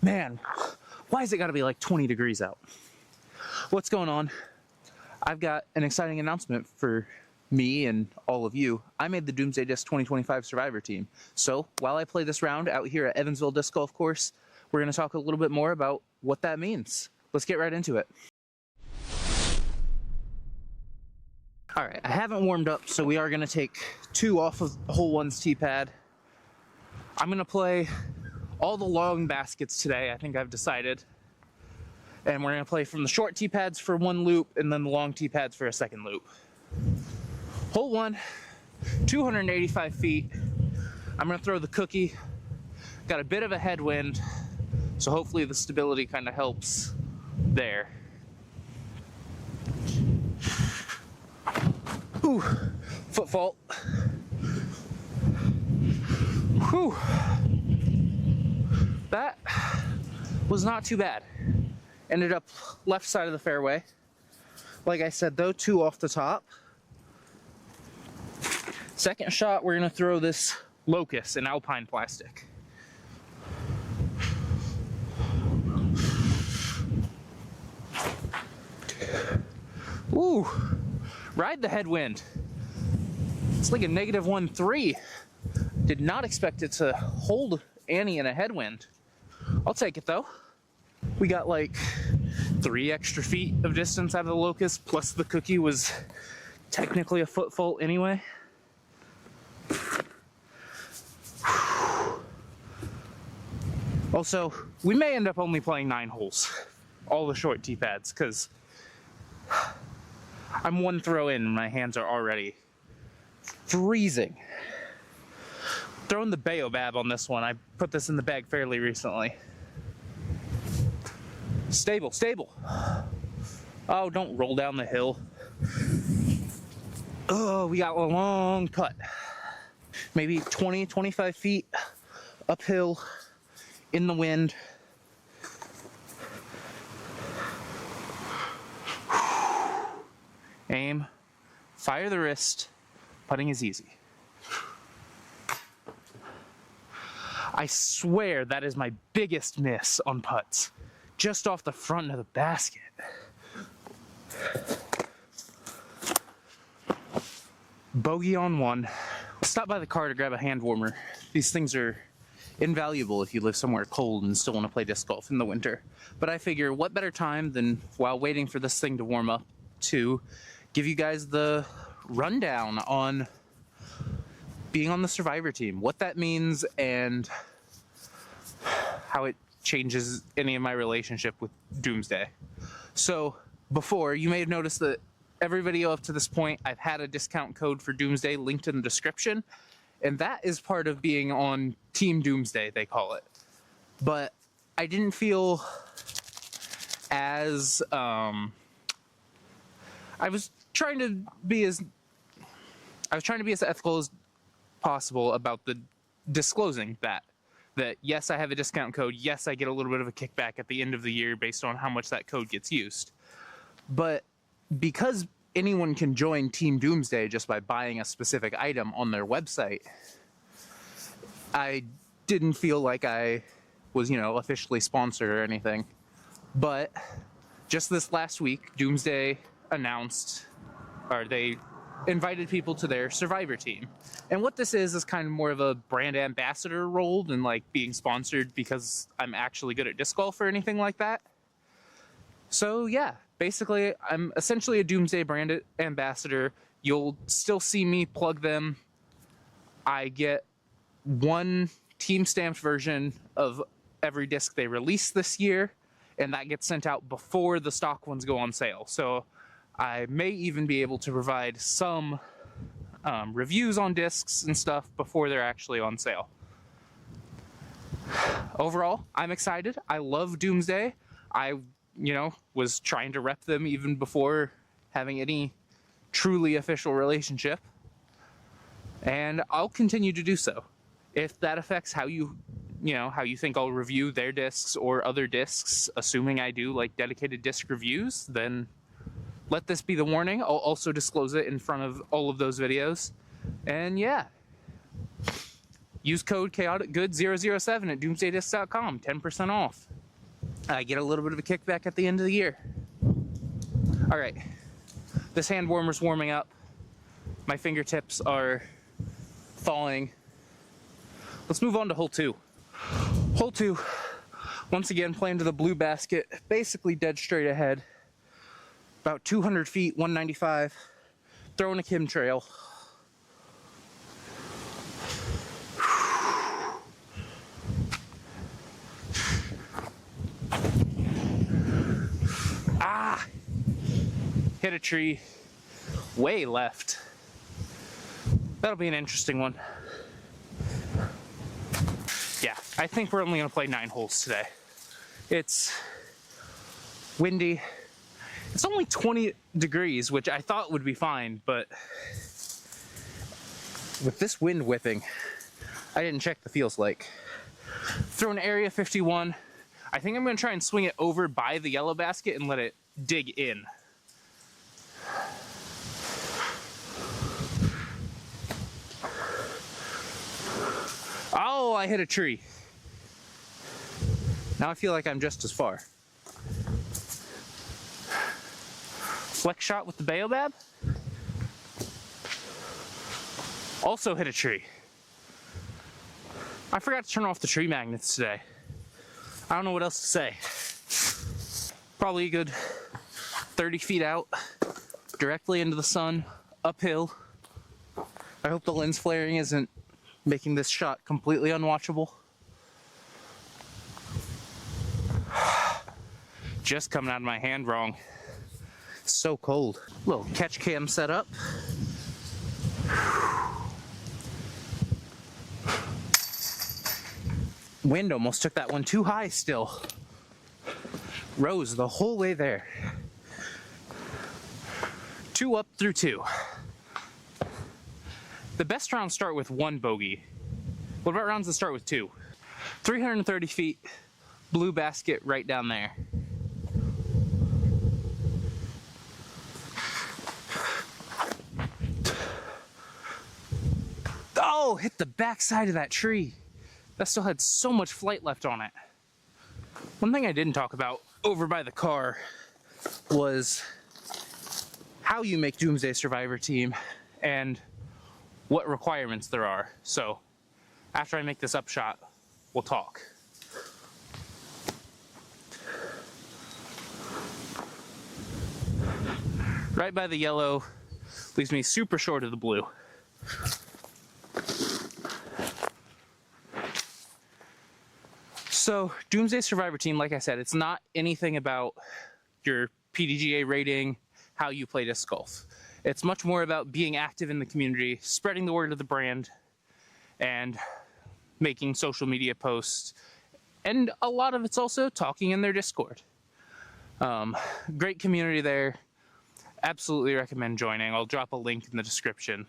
Man, why has it got to be like 20 degrees out? What's going on? I've got an exciting announcement for me and all of you. I made the Doomsday Disc 2025 Survivor team. So while I play this round out here at Evansville Disc Golf Course, we're going to talk a little bit more about what that means. Let's get right into it. Alright, I haven't warmed up, so we are going to take 2 off of hole 1's tee pad. I'm going to play all the long baskets today, I think I've decided. And we're going to play from the short tee pads for 1 loop and then the long tee pads for a 2nd loop. Hole 1, 285 feet. I'm going to throw the cookie. Got a bit of a headwind, so hopefully the stability kind of helps there. Ooh, foot fault. Whew. That was not too bad. Ended up left side of the fairway. Like I said though, 2 off the top. Second shot, we're gonna throw this locust in alpine plastic. Ooh, ride the headwind. It's like a -1.3. Did not expect it to hold Annie in a headwind. I'll take it though. We got like 3 extra feet of distance out of the locust, plus the cookie was technically a foot fault anyway. Also, we may end up only playing 9 holes, all the short tee pads, because I'm 1 throw in and my hands are already freezing. Throwing the baobab on this one. I put this in the bag fairly recently. Stable, stable. Oh, don't roll down the hill. Oh, we got a long putt. Maybe 20, 25 feet uphill in the wind. Aim, fire the wrist. Putting is easy. I swear that is my biggest miss on putts. Just off the front of the basket. Bogey on 1. Stop by the car to grab a hand warmer. These things are invaluable if you live somewhere cold and still want to play disc golf in the winter. But I figure what better time than while waiting for this thing to warm up to give you guys the rundown on being on the Survivor team, what that means, and how it changes any of my relationship with Doomsday. So before, you may have noticed that every video up to this point I've had a discount code for Doomsday linked in the description, and that is part of being on Team Doomsday, they call it. But I didn't feel as I was trying to be as ethical as possible about the disclosing that yes, I have a discount code, yes, I get a little bit of a kickback at the end of the year based on how much that code gets used. But because anyone can join Team Doomsday just by buying a specific item on their website, I didn't feel like I was, officially sponsored or anything. But just this last week, Doomsday announced, or they invited people to their Survivor team. And what this is kind of more of a brand ambassador role than like being sponsored because I'm actually good at disc golf or anything like that. So yeah, basically I'm essentially a Doomsday brand ambassador. You'll still see me plug them. I get 1 team stamped version of every disc they release this year, and that gets sent out before the stock ones go on sale. So I may even be able to provide some reviews on discs and stuff before they're actually on sale. Overall, I'm excited. I love Doomsday. I, was trying to rep them even before having any truly official relationship. And I'll continue to do so. If that affects how you think I'll review their discs or other discs, assuming I do like dedicated disc reviews, then let this be the warning. I'll also disclose it in front of all of those videos. And yeah, use code chaoticgood007 at doomsdaydiscs.com, 10% off. I get a little bit of a kickback at the end of the year. All right, this hand warmer's warming up. My fingertips are thawing. Let's move on to hole 2. Hole 2, once again playing to the blue basket, basically dead straight ahead. About 200 feet, 195, throwing a chemtrail. Hit a tree way left. That'll be an interesting one. Yeah, I think we're only gonna play 9 holes today. It's windy. It's only 20 degrees, which I thought would be fine, but with this wind whipping, I didn't check the feels like. Throw an area 51. I think I'm gonna try and swing it over by the yellow basket and let it dig in. Oh, I hit a tree. Now I feel like I'm just as far. Flex shot with the baobab. Also hit a tree. I forgot to turn off the tree magnets today. I don't know what else to say. Probably a good 30 feet out, directly into the sun, uphill. I hope the lens flaring isn't making this shot completely unwatchable. Just coming out of my hand wrong. It's so cold. Little catch cam set up. Wind almost took that one too high still. Rose the whole way there. 2 up through 2. The best rounds start with 1 bogey. What about rounds that start with 2? 330 feet, blue basket right down there. Oh, hit the back side of that tree. That still had so much flight left on it. One thing I didn't talk about over by the car was how you make Doomsday Survivor Team and what requirements there are. So after I make this upshot, we'll talk. Right by the yellow leaves me super short of the blue. So Doomsday Survivor Team, like I said, it's not anything about your PDGA rating, how you play disc golf. It's much more about being active in the community, spreading the word of the brand, and making social media posts. And a lot of it's also talking in their Discord. Great community there. Absolutely recommend joining. I'll drop a link in the description.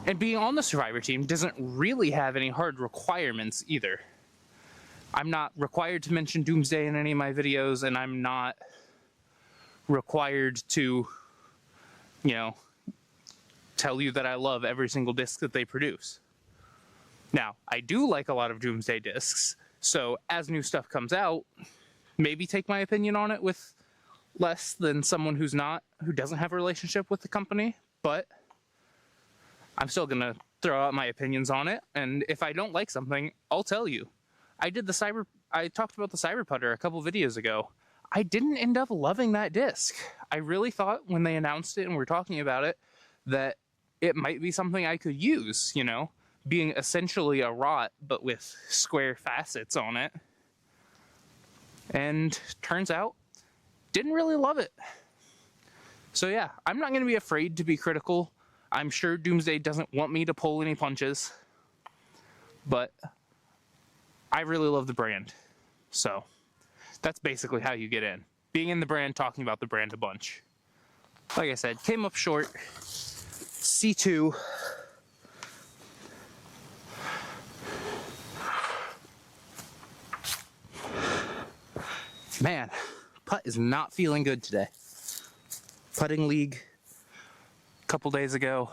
And being on the Survivor Team doesn't really have any hard requirements either. I'm not required to mention Doomsday in any of my videos, and I'm not required to, tell you that I love every single disc that they produce. Now, I do like a lot of Doomsday discs, so as new stuff comes out, maybe take my opinion on it with less than someone who doesn't have a relationship with the company, but I'm still gonna throw out my opinions on it, and if I don't like something, I'll tell you. I talked about the Cyber Putter a couple videos ago. I didn't end up loving that disc. I really thought when they announced it and we're talking about it that it might be something I could use, being essentially a rot but with square facets on it. And turns out, didn't really love it. So yeah, I'm not going to be afraid to be critical. I'm sure Doomsday doesn't want me to pull any punches, but I really love the brand. So that's basically how you get in. Being in the brand, talking about the brand a bunch. Like I said, came up short. C2. Man, putt is not feeling good today. Putting league a couple days ago.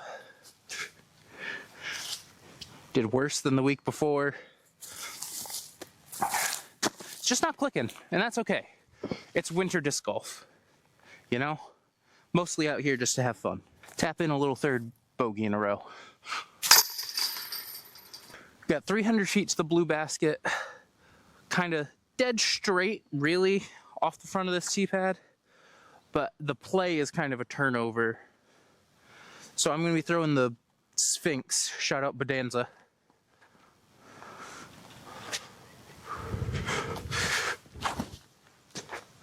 Did worse than the week before. It's just not clicking, and that's okay. It's winter disc golf, you know? Mostly out here just to have fun. Tap in a little third bogey in a row. Got 300 feet to the blue basket. Kind of dead straight, really, off the front of this tee pad. But the play is kind of a turnover. So I'm going to be throwing the Sphinx. Shout out Bonanza.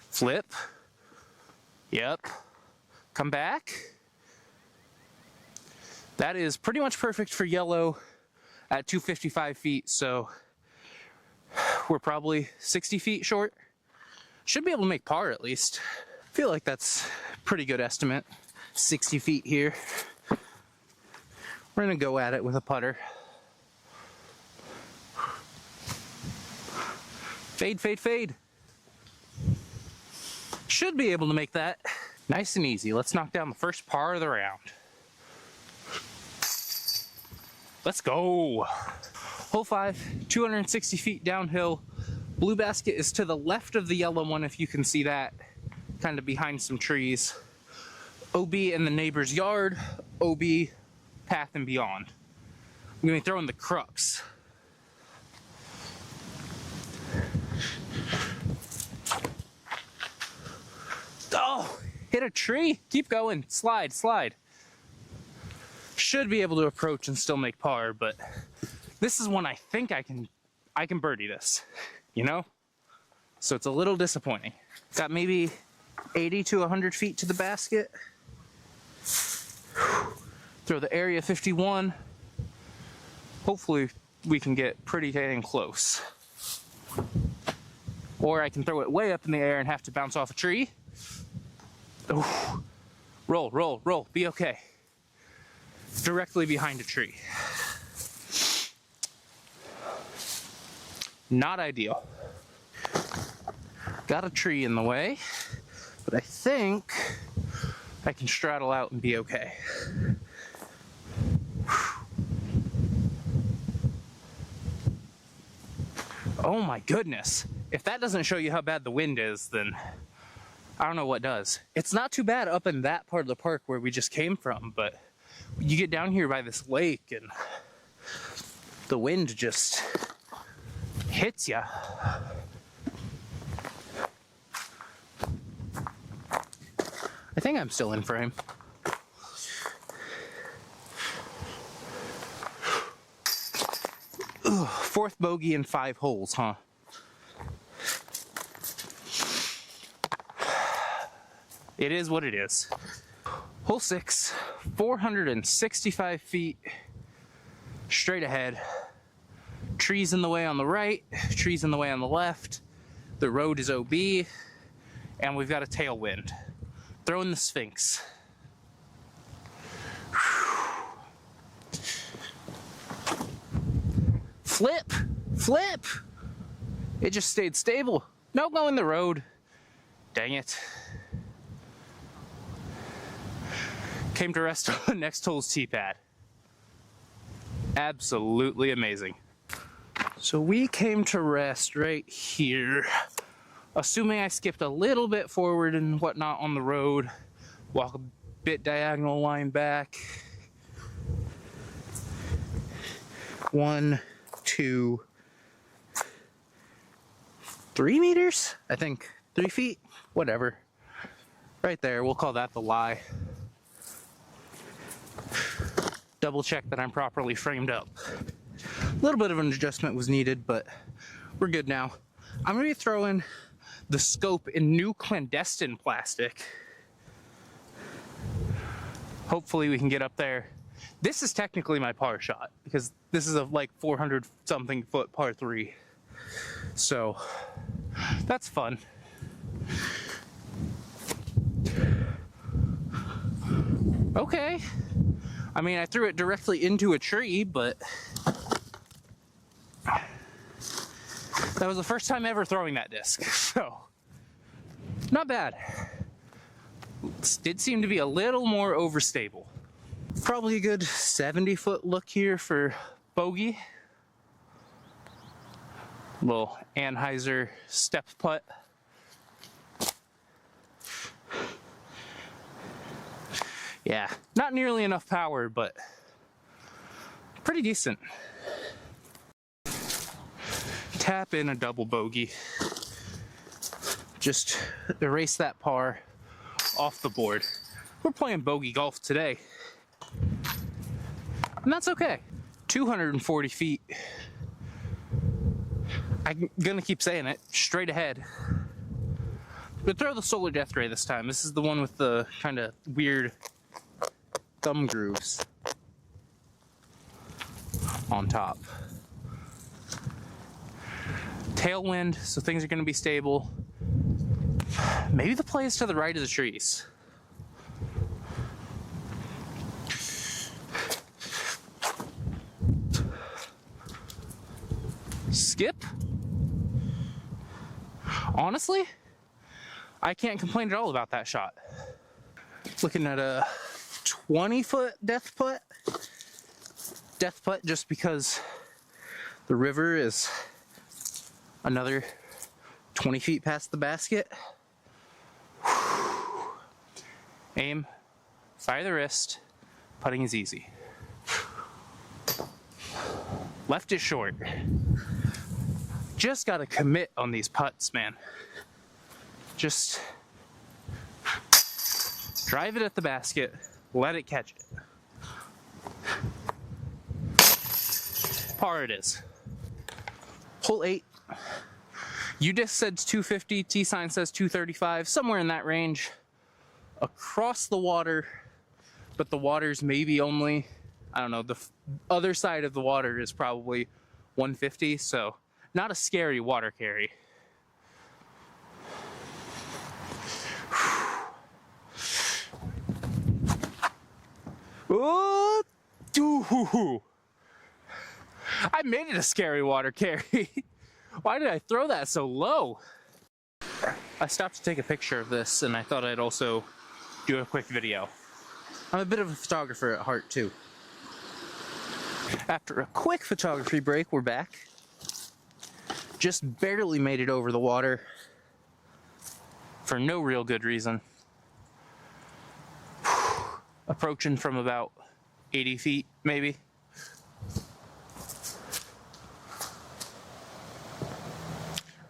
Flip. Yep. Come back. That is pretty much perfect for yellow at 255 feet, so we're probably 60 feet short. Should be able to make par at least. Feel like that's a pretty good estimate. 60 feet here. We're gonna go at it with a putter. Fade, fade, fade. Should be able to make that nice and easy. Let's knock down the first par of the round. Let's go. Hole 5, 260 feet downhill. Blue basket is to the left of the yellow one, if you can see that, kind of behind some trees. OB in the neighbor's yard, OB path and beyond. I'm gonna be throwing the crux. Oh, hit a tree. Keep going. Slide, slide. Should be able to approach and still make par, but this is one I think I can birdie this, you know? So it's a little disappointing. Got maybe 80 to 100 feet to the basket. Throw the area 51. Hopefully we can get pretty dang close. Or I can throw it way up in the air and have to bounce off a tree. Ooh. Roll, roll, roll. Be okay. Directly behind a tree. Not ideal. Got a tree in the way, but I think I can straddle out and be okay. Oh my goodness. If that doesn't show you how bad the wind is, then I don't know what does. It's not too bad up in that part of the park where we just came from, but you get down here by this lake and the wind just hits ya. I think I'm still in frame. Ugh, fourth bogey in 5 holes, huh? It is what it is. Hole 6, 465 feet straight ahead. Trees in the way on the right, trees in the way on the left. The road is OB, and we've got a tailwind. Throwing the Sphinx. Flip! Flip! It just stayed stable. No going the road. Dang it. Came to rest on the next hole's tee pad. Absolutely amazing. So we came to rest right here. Assuming I skipped a little bit forward and whatnot on the road. Walk a bit diagonal line back. 1, 2, 3 meters? I think 3 feet, whatever. Right there, we'll call that the lie. Double check that I'm properly framed up. A little bit of an adjustment was needed, but we're good now. I'm gonna be throwing the scope in new clandestine plastic. Hopefully we can get up there. This is technically my par shot because this is a like 400 something foot par 3. So that's fun. Okay. I mean, I threw it directly into a tree, but that was the first time ever throwing that disc, so not bad. It did seem to be a little more overstable. Probably a good 70-foot look here for bogey. Little Anheuser step putt. Yeah, not nearly enough power, but pretty decent. Tap in a double bogey. Just erase that par off the board. We're playing bogey golf today, and that's okay. 240 feet. I'm gonna keep saying it, straight ahead. But throw the solar death ray this time. This is the one with the kind of weird thumb grooves on top. Tailwind, so things are gonna be stable. Maybe the play is to the right of the trees. Skip? Honestly, I can't complain at all about that shot. Looking at a 20-foot death putt. Death putt just because the river is another 20 feet past the basket. Aim, fire the wrist, putting is easy. Left is short. Just gotta commit on these putts, man. Just drive it at the basket, let it catch it. Par it is. Hole 8. UDisc says 250, T-Sign says 235, somewhere in that range. Across the water, but the water's maybe only, I don't know, the other side of the water is probably 150, so not a scary water carry. Oh, I made it a scary water carry. Why did I throw that so low? I stopped to take a picture of this, and I thought I'd also do a quick video. I'm a bit of a photographer at heart, too. After a quick photography break, we're back. Just barely made it over the water for no real good reason. Approaching from about 80 feet, maybe.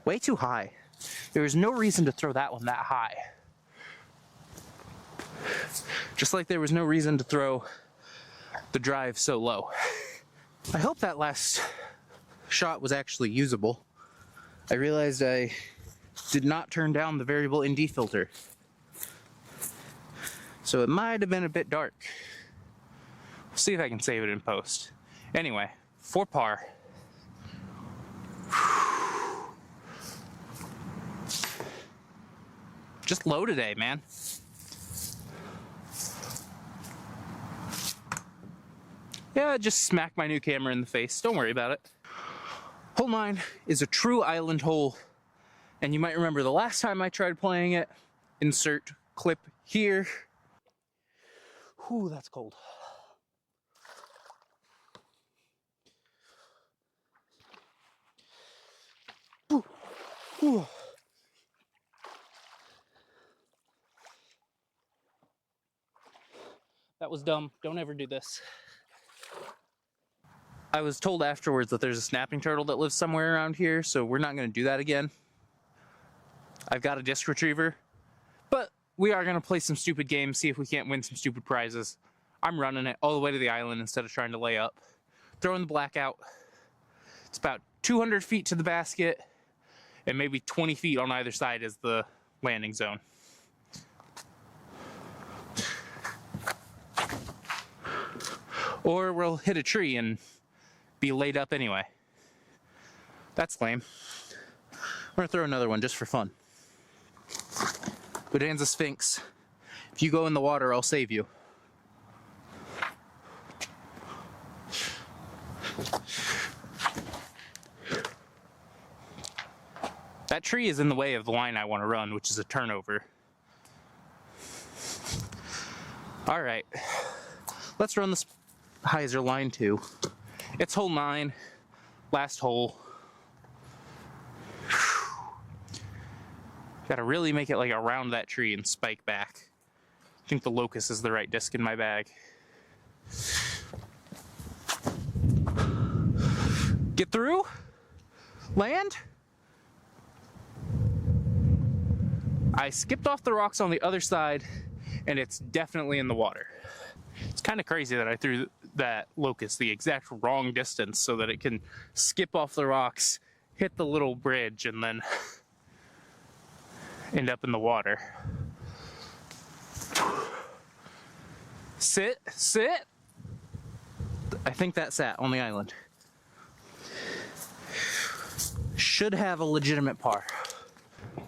Way too high. There was no reason to throw that one that high. Just like there was no reason to throw the drive so low. I hope that last shot was actually usable. I realized I did not turn down the variable ND filter, so it might have been a bit dark. We'll see if I can save it in post. Anyway, 4 par. Just low today, man. Yeah, I just smacked my new camera in the face. Don't worry about it. Hole 9 is a true island hole, and you might remember the last time I tried playing it. Insert clip here. Whew, that's cold. Whew. Whew. That was dumb. Don't ever do this. I was told afterwards that there's a snapping turtle that lives somewhere around here, so we're not going to do that again. I've got a disc retriever, but we are going to play some stupid games, see if we can't win some stupid prizes. I'm running it all the way to the island instead of trying to lay up. Throwing the blackout. It's about 200 feet to the basket, and maybe 20 feet on either side is the landing zone. Or we'll hit a tree and be laid up anyway. That's lame. We're gonna throw another one just for fun. Bonanza Sphinx. If you go in the water, I'll save you. That tree is in the way of the line I want to run, which is a turnover. All right, let's run this Heiser line 2 It's hole 9, last hole. Gotta really make it like around that tree and spike back. I think the Locust is the right disc in my bag. Get through? Land? I skipped off the rocks on the other side, and it's definitely in the water. It's kind of crazy that I threw that Locust the exact wrong distance so that it can skip off the rocks, hit the little bridge, and then end up in the water. Sit, sit. I think that sat on the island. Should have a legitimate par.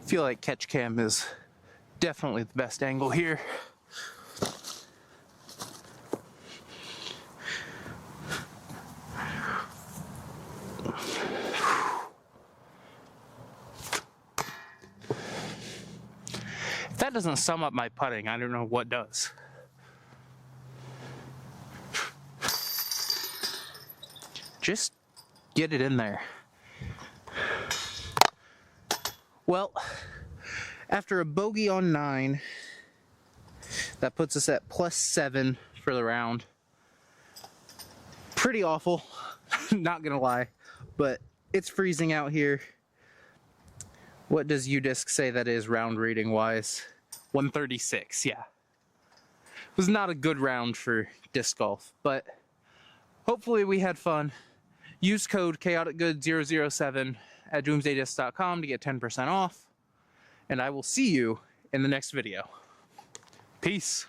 Feel like catch cam is definitely the best angle here. If that doesn't sum up my putting, I don't know what does. Just get it in there. Well, after a bogey on 9, that puts us at +7 for the round. Pretty awful, not gonna lie, but it's freezing out here. What does UDisc say that is round rating wise? 136, yeah. It was not a good round for disc golf, but hopefully we had fun. Use code chaoticgood007 at doomsdaydisc.com to get 10% off, and I will see you in the next video. Peace.